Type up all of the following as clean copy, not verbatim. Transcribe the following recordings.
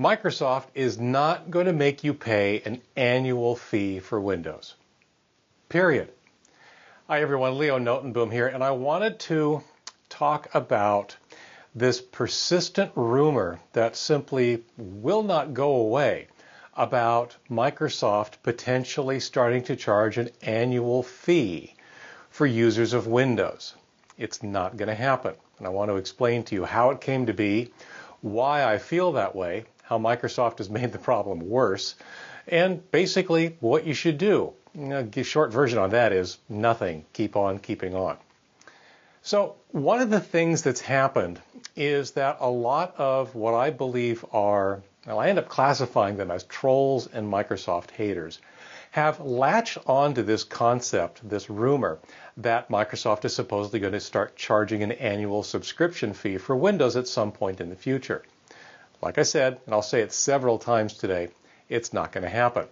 Microsoft is not going to make you pay an annual fee for Windows. Period. Hi everyone, Leo Notenboom here, and I wanted to talk about this persistent rumor that simply will not go away about Microsoft potentially starting to charge an annual fee for users of Windows. It's not going to happen, and I want to explain to you how it came to be, why I feel that way, how Microsoft has made the problem worse, and basically what you should do. The short version on that is nothing. Keep on keeping on. So one of the things that's happened is that a lot of what I believe are, well, I end up classifying them as trolls and Microsoft haters, have latched onto this concept, this rumor, that Microsoft is supposedly going to start charging an annual subscription fee for Windows at some point in the future. Like I said, and I'll say it several times today, it's not going to happen.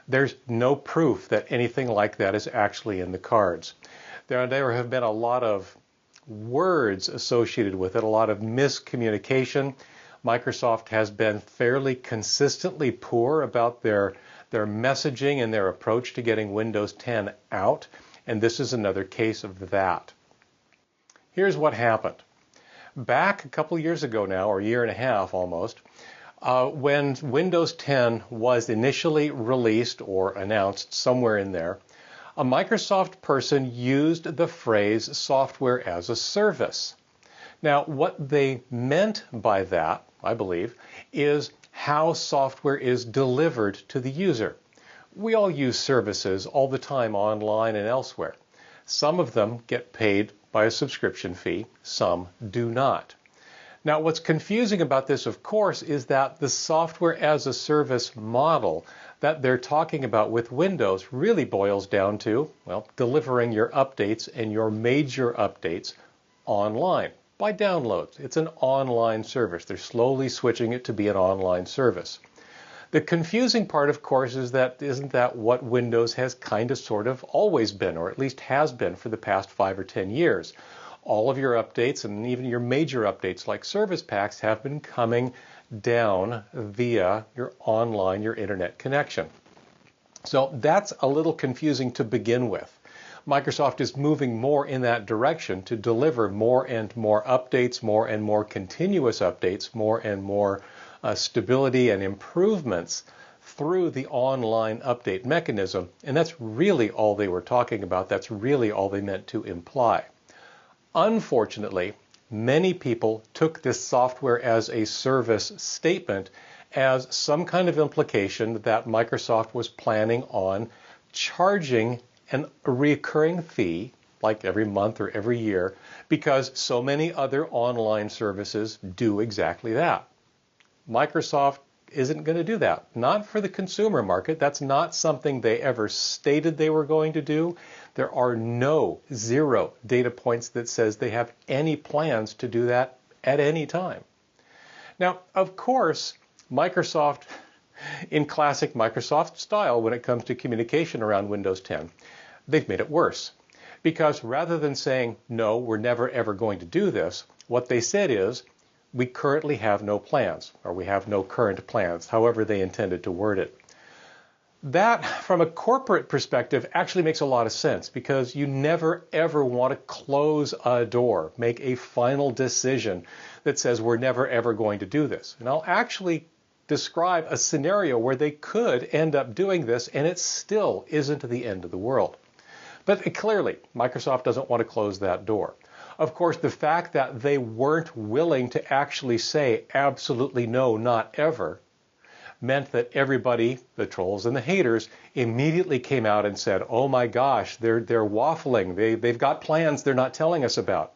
There's no proof that anything like that is actually in the cards. There have been a lot of words associated with it, a lot of miscommunication. Microsoft has been fairly consistently poor about their messaging and their approach to getting Windows 10 out, and this is another case of that. Here's what happened. Back a couple years ago now, or a year and a half almost, when Windows 10 was initially released or announced somewhere in there, a Microsoft person used the phrase software as a service. Now, what they meant by that, I believe, is how software is delivered to the user. We all use services all the time online and elsewhere. Some of them get paid by a subscription fee, some do not. Now, what's confusing about this, of course, is that the software as a service model that they're talking about with Windows really boils down to, well, delivering your updates and your major updates online by downloads. It's an online service. They're slowly switching it to be an online service. The confusing part, of course, is that isn't that what Windows has kind of sort of always been, or at least has been for the past 5 or 10 years. All of your updates and even your major updates like service packs have been coming down via your online, your internet connection. So that's a little confusing to begin with. Microsoft is moving more in that direction to deliver more and more updates, more and more continuous updates, more and more stability and improvements through the online update mechanism. And that's really all they were talking about. That's really all they meant to imply. Unfortunately, many people took this software as a service statement as some kind of implication that Microsoft was planning on charging a recurring fee, like every month or every year, because so many other online services do exactly that. Microsoft isn't going to do that. Not for the consumer market. That's not something they ever stated they were going to do. There are zero data points that says they have any plans to do that at any time. Now, of course, Microsoft, in classic Microsoft style when it comes to communication around Windows 10, they've made it worse. Because rather than saying, no, we're never ever going to do this, what they said is, we currently have no plans, or we have no current plans, however they intended to word it. That, from a corporate perspective, actually makes a lot of sense because you never ever want to close a door, make a final decision that says we're never ever going to do this. And I'll actually describe a scenario where they could end up doing this and it still isn't the end of the world. But clearly, Microsoft doesn't want to close that door. Of course, the fact that they weren't willing to actually say absolutely no, not ever, meant that everybody, the trolls and the haters, immediately came out and said, oh my gosh, they're waffling. They've got plans they're not telling us about.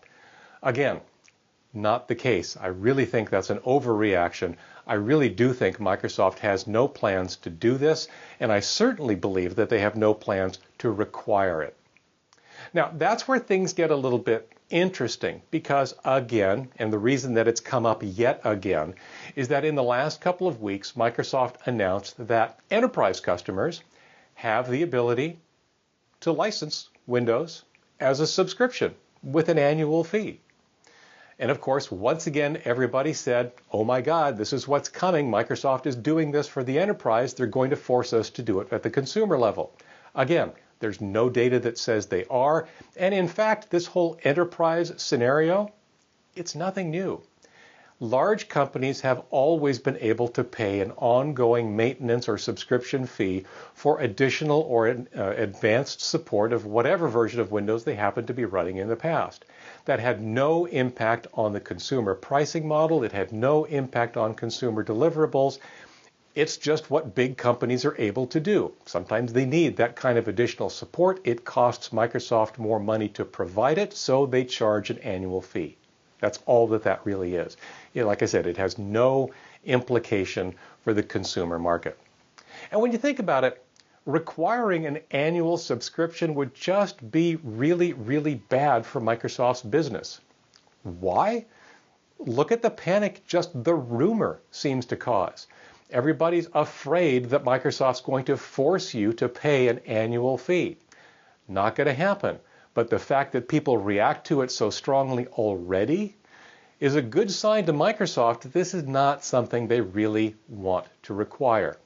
Again, not the case. I really think that's an overreaction. I really do think Microsoft has no plans to do this, and I certainly believe that they have no plans to require it. Now, that's where things get a little bit interesting because, again, and the reason that it's come up yet again, is that in the last couple of weeks, Microsoft announced that enterprise customers have the ability to license Windows as a subscription with an annual fee. And of course, once again, everybody said, oh my God, this is what's coming. Microsoft is doing this for the enterprise. They're going to force us to do it at the consumer level. Again, there's no data that says they are. And in fact, this whole enterprise scenario, it's nothing new. Large companies have always been able to pay an ongoing maintenance or subscription fee for additional or advanced support of whatever version of Windows they happen to be running in the past. That had no impact on the consumer pricing model. It had no impact on consumer deliverables. It's just what big companies are able to do. Sometimes they need that kind of additional support. It costs Microsoft more money to provide it, so they charge an annual fee. That's all that really is. Like I said, it has no implication for the consumer market. And when you think about it, requiring an annual subscription would just be really, really bad for Microsoft's business. Why? Look at the panic just the rumor seems to cause. Everybody's afraid that Microsoft's going to force you to pay an annual fee. Not going to happen. But the fact that people react to it so strongly already is a good sign to Microsoft that this is not something they really want to require.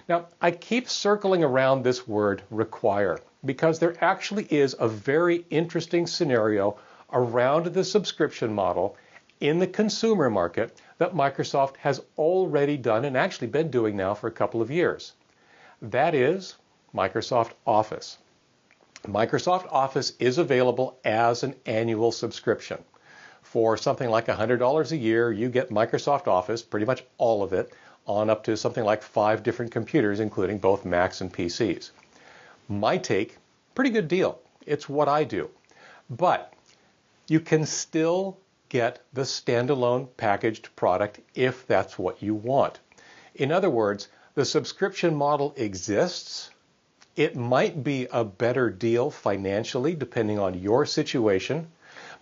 Now, I keep circling around this word require because there actually is a very interesting scenario around the subscription model in the consumer market that Microsoft has already done and actually been doing now for a couple of years. That is Microsoft Office. Microsoft Office is available as an annual subscription. For something like $100 a year, you get Microsoft Office, pretty much all of it, on up to something like 5 different computers, including both Macs and PCs. My take, pretty good deal. It's what I do. But you can still get the standalone packaged product if that's what you want. In other words, the subscription model exists. It might be a better deal financially, depending on your situation,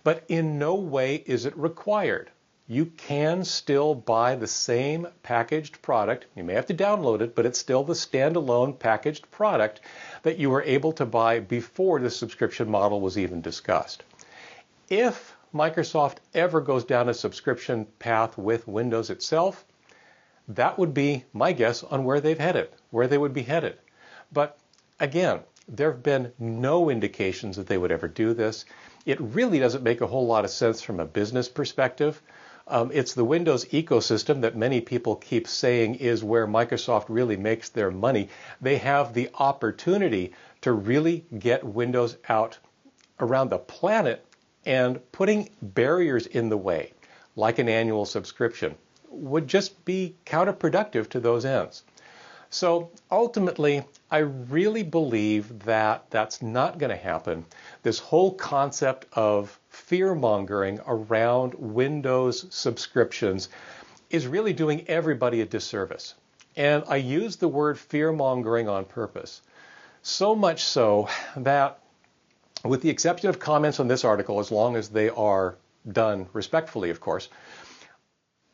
but in no way is it required. You can still buy the same packaged product. You may have to download it, but it's still the standalone packaged product that you were able to buy before the subscription model was even discussed. If Microsoft ever goes down a subscription path with Windows itself, that would be my guess on where they would be headed. But again, there have been no indications that they would ever do this. It really doesn't make a whole lot of sense from a business perspective. It's the Windows ecosystem that many people keep saying is where Microsoft really makes their money. They have the opportunity to really get Windows out around the planet, and putting barriers in the way, like an annual subscription, would just be counterproductive to those ends. So ultimately, I really believe that that's not going to happen. This whole concept of fear-mongering around Windows subscriptions is really doing everybody a disservice. And I use the word fear-mongering on purpose. So much so that, with the exception of comments on this article, as long as they are done respectfully, of course,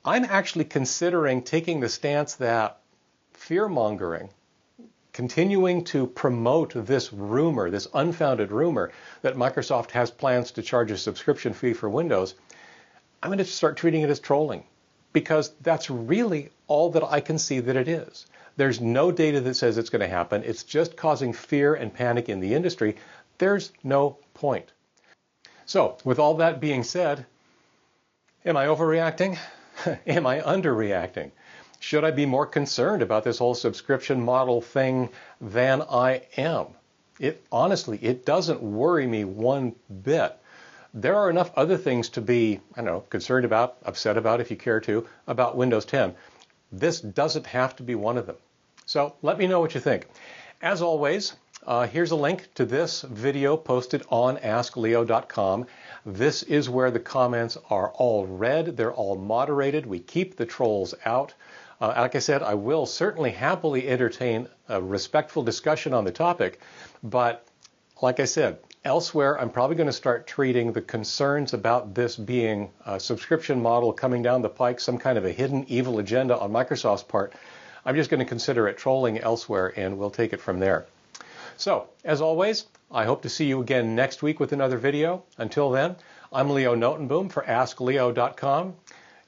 I'm actually considering taking the stance that fear-mongering, continuing to promote this rumor, this unfounded rumor that Microsoft has plans to charge a subscription fee for Windows, I'm going to start treating it as trolling, because that's really all that I can see that it is. There's no data that says it's going to happen. It's just causing fear and panic in the industry. There's no point. So, with all that being said, am I overreacting? Am I underreacting? Should I be more concerned about this whole subscription model thing than I am? Honestly, it doesn't worry me one bit. There are enough other things to be, concerned about, upset about if you care to, about Windows 10. This doesn't have to be one of them. So let me know what you think. As always, here's a link to this video posted on AskLeo.com. This is where the comments are all read. They're all moderated. We keep the trolls out. Like I said, I will certainly happily entertain a respectful discussion on the topic. But like I said, elsewhere, I'm probably going to start treating the concerns about this being a subscription model coming down the pike, some kind of a hidden evil agenda on Microsoft's part. I'm just going to consider it trolling elsewhere, and we'll take it from there. So, as always, I hope to see you again next week with another video. Until then, I'm Leo Notenboom for AskLeo.com.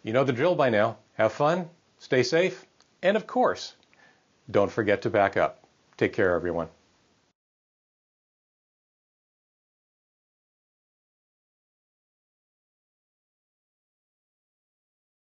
You know the drill by now. Have fun, stay safe, and of course, don't forget to back up. Take care, everyone.